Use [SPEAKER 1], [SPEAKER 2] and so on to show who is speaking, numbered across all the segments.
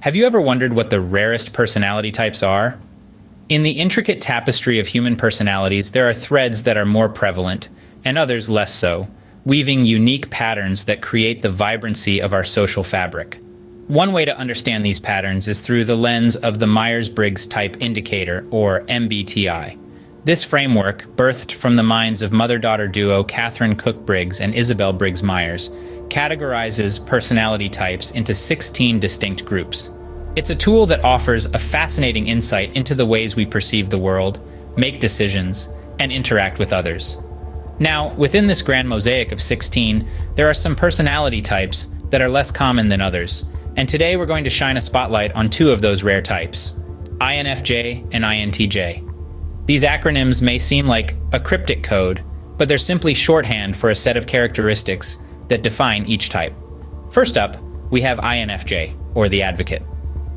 [SPEAKER 1] Have you ever wondered what the rarest personality types are? In the intricate tapestry of human personalities, there are threads that are more prevalent, and others less so, weaving unique patterns that create the vibrancy of our social fabric. One way to understand these patterns is through the lens of the Myers-Briggs Type Indicator, or MBTI. This framework, birthed from the minds of mother-daughter duo Catherine Cook Briggs and Isabel Briggs Myers, categorizes personality types into 16 distinct groups. It's a tool that offers a fascinating insight into the ways we perceive the world, make decisions, and interact with others. Now, within this grand mosaic of 16, there are some personality types that are less common than others, and today we're going to shine a spotlight on two of those rare types, INFJ and INTJ. These acronyms may seem like a cryptic code, but they're simply shorthand for a set of characteristics that define each type. First up, we have INFJ, or the advocate.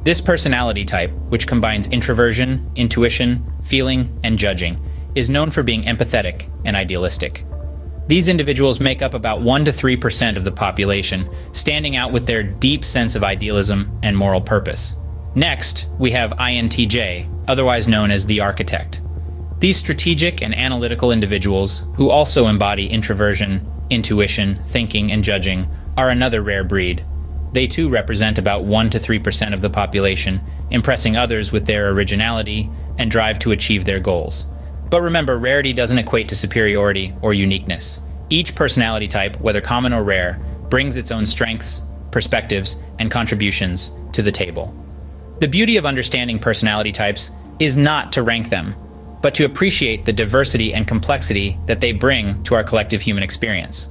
[SPEAKER 1] This personality type, which combines introversion, intuition, feeling, and judging, is known for being empathetic and idealistic. These individuals make up about 1 to 3% of the population, standing out with their deep sense of idealism and moral purpose. Next, we have INTJ, otherwise known as the architect. These strategic and analytical individuals, who also embody introversion, intuition, thinking, and judging, are another rare breed. They too represent about 1 to 3% of the population, impressing others with their originality and drive to achieve their goals. But remember, rarity doesn't equate to superiority or uniqueness. Each personality type, whether common or rare, brings its own strengths, perspectives, and contributions to the table. The beauty of understanding personality types is not to rank them, but to appreciate the diversity and complexity that they bring to our collective human experience.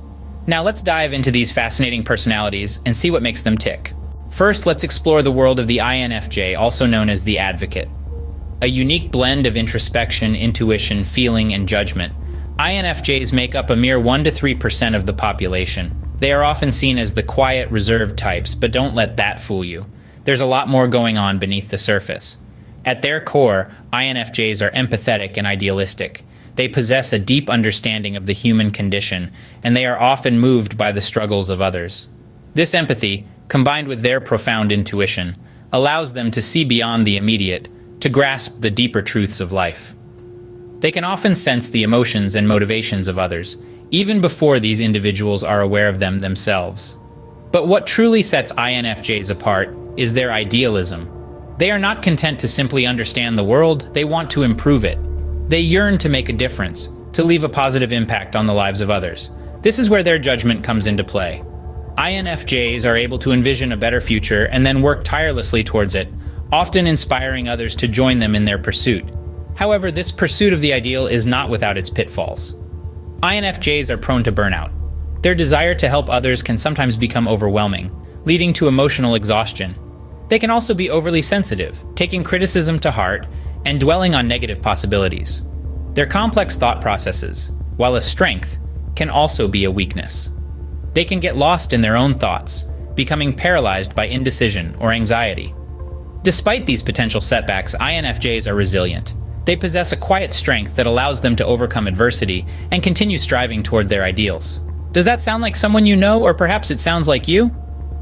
[SPEAKER 1] Now let's dive into these fascinating personalities and see what makes them tick. First, let's explore the world of the INFJ, also known as the advocate. A unique blend of introspection, intuition, feeling, and judgment. INFJs make up a mere 1 to 3% of the population. They are often seen as the quiet, reserved types, but don't let that fool you. There's a lot more going on beneath the surface. At their core, INFJs are empathetic and idealistic. They possess a deep understanding of the human condition, and they are often moved by the struggles of others. This empathy, combined with their profound intuition, allows them to see beyond the immediate, to grasp the deeper truths of life. They can often sense the emotions and motivations of others, even before these individuals are aware of them themselves. But what truly sets INFJs apart is their idealism. They are not content to simply understand the world, they want to improve it. They yearn to make a difference, to leave a positive impact on the lives of others. This is where their judgment comes into play. INFJs are able to envision a better future and then work tirelessly towards it, often inspiring others to join them in their pursuit. However, this pursuit of the ideal is not without its pitfalls. INFJs are prone to burnout. Their desire to help others can sometimes become overwhelming, leading to emotional exhaustion. They can also be overly sensitive, taking criticism to heart and dwelling on negative possibilities. Their complex thought processes, while a strength, can also be a weakness. They can get lost in their own thoughts, becoming paralyzed by indecision or anxiety. Despite these potential setbacks, INFJs are resilient. They possess a quiet strength that allows them to overcome adversity and continue striving toward their ideals. Does that sound like someone you know, or perhaps it sounds like you?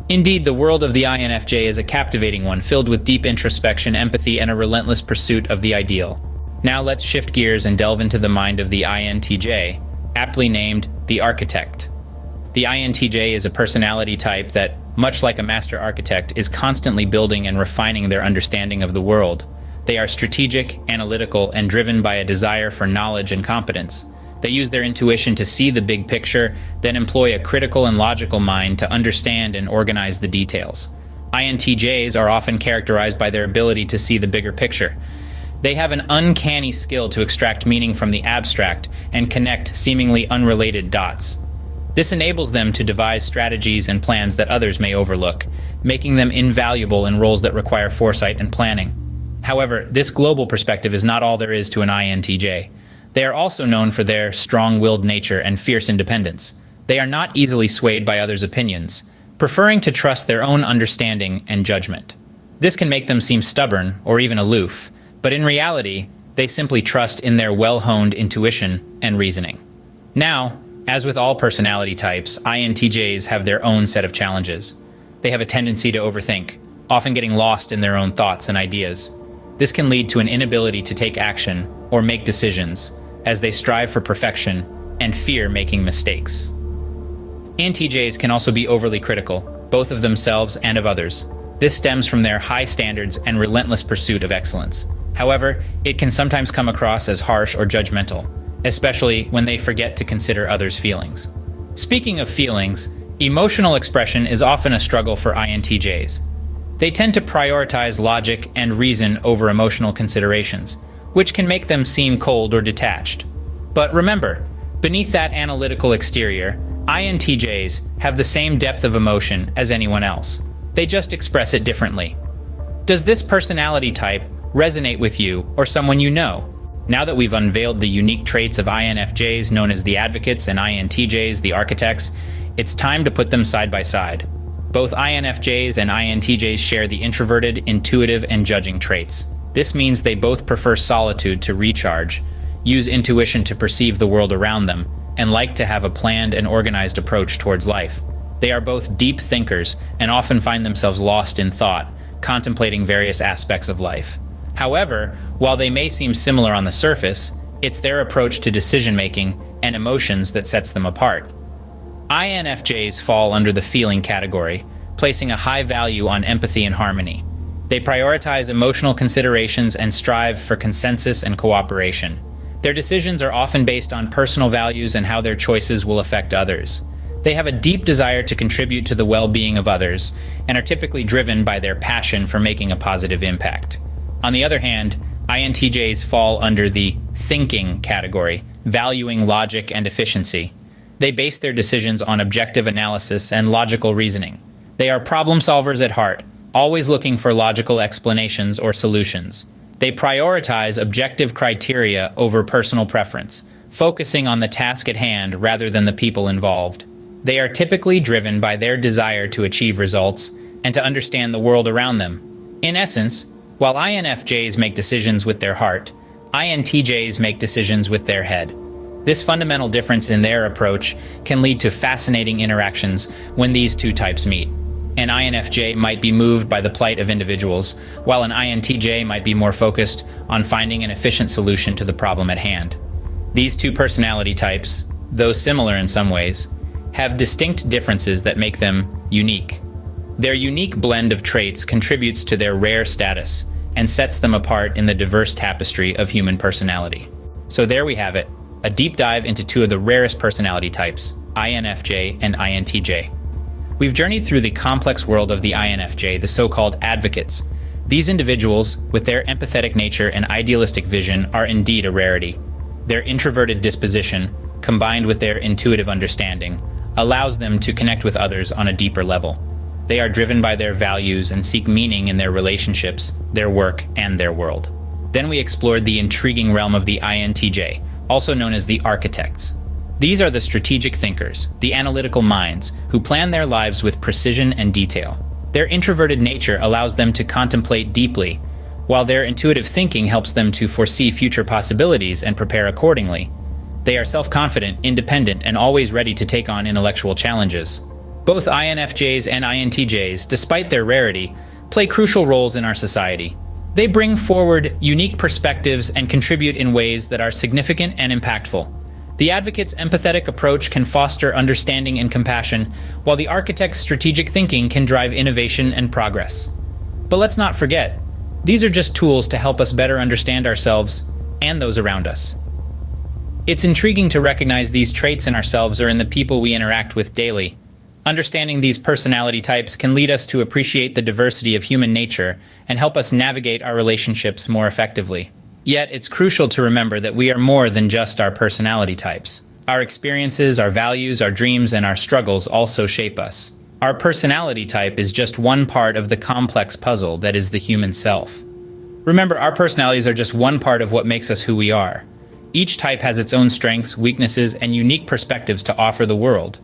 [SPEAKER 1] Indeed, the world of the INFJ is a captivating one, filled with deep introspection, empathy, and a relentless pursuit of the ideal. Now let's shift gears and delve into the mind of the INTJ, aptly named the architect. The INTJ is a personality type that, much like a master architect, is constantly building and refining their understanding of the world. They are strategic, analytical, and driven by a desire for knowledge and competence. They use their intuition to see the big picture, then employ a critical and logical mind to understand and organize the details. INTJs are often characterized by their ability to see the bigger picture. They have an uncanny skill to extract meaning from the abstract and connect seemingly unrelated dots. This enables them to devise strategies and plans that others may overlook, making them invaluable in roles that require foresight and planning. However, this global perspective is not all there is to an INTJ. They are also known for their strong-willed nature and fierce independence. They are not easily swayed by others' opinions, preferring to trust their own understanding and judgment. This can make them seem stubborn or even aloof, but in reality, they simply trust in their well-honed intuition and reasoning. Now, as with all personality types, INTJs have their own set of challenges. They have a tendency to overthink, often getting lost in their own thoughts and ideas. This can lead to an inability to take action or make decisions, as they strive for perfection and fear making mistakes. INTJs can also be overly critical, both of themselves and of others. This stems from their high standards and relentless pursuit of excellence. However, it can sometimes come across as harsh or judgmental, especially when they forget to consider others' feelings. Speaking of feelings, emotional expression is often a struggle for INTJs. They tend to prioritize logic and reason over emotional considerations, which can make them seem cold or detached. But remember, beneath that analytical exterior, INTJs have the same depth of emotion as anyone else. They just express it differently. Does this personality type resonate with you or someone you know? Now that we've unveiled the unique traits of INFJs known as the advocates and INTJs, the architects, it's time to put them side by side. Both INFJs and INTJs share the introverted, intuitive, and judging traits. This means they both prefer solitude to recharge, use intuition to perceive the world around them, and like to have a planned and organized approach towards life. They are both deep thinkers and often find themselves lost in thought, contemplating various aspects of life. However, while they may seem similar on the surface, it's their approach to decision-making and emotions that sets them apart. INFJs fall under the feeling category, placing a high value on empathy and harmony. They prioritize emotional considerations and strive for consensus and cooperation. Their decisions are often based on personal values and how their choices will affect others. They have a deep desire to contribute to the well-being of others and are typically driven by their passion for making a positive impact. On the other hand, INTJs fall under the thinking category, valuing logic and efficiency. They base their decisions on objective analysis and logical reasoning. They are problem solvers at heart, always looking for logical explanations or solutions. They prioritize objective criteria over personal preference, focusing on the task at hand rather than the people involved. They are typically driven by their desire to achieve results and to understand the world around them. In essence, while INFJs make decisions with their heart, INTJs make decisions with their head. This fundamental difference in their approach can lead to fascinating interactions when these two types meet. An INFJ might be moved by the plight of individuals, while an INTJ might be more focused on finding an efficient solution to the problem at hand. These two personality types, though similar in some ways, have distinct differences that make them unique. Their unique blend of traits contributes to their rare status and sets them apart in the diverse tapestry of human personality. So there we have it, a deep dive into two of the rarest personality types, INFJ and INTJ. We've journeyed through the complex world of the INFJ, the so-called advocates. These individuals, with their empathetic nature and idealistic vision, are indeed a rarity. Their introverted disposition, combined with their intuitive understanding, allows them to connect with others on a deeper level. They are driven by their values and seek meaning in their relationships, their work, and their world. Then we explored the intriguing realm of the INTJ, also known as the architects. These are the strategic thinkers, the analytical minds, who plan their lives with precision and detail. Their introverted nature allows them to contemplate deeply, while their intuitive thinking helps them to foresee future possibilities and prepare accordingly. They are self-confident, independent, and always ready to take on intellectual challenges. Both INFJs and INTJs, despite their rarity, play crucial roles in our society. They bring forward unique perspectives and contribute in ways that are significant and impactful. The advocate's empathetic approach can foster understanding and compassion, while the architect's strategic thinking can drive innovation and progress. But let's not forget, these are just tools to help us better understand ourselves and those around us. It's intriguing to recognize these traits in ourselves or in the people we interact with daily. Understanding these personality types can lead us to appreciate the diversity of human nature and help us navigate our relationships more effectively. Yet, it's crucial to remember that we are more than just our personality types. Our experiences, our values, our dreams, and our struggles also shape us. Our personality type is just one part of the complex puzzle that is the human self. Remember, our personalities are just one part of what makes us who we are. Each type has its own strengths, weaknesses, and unique perspectives to offer the world.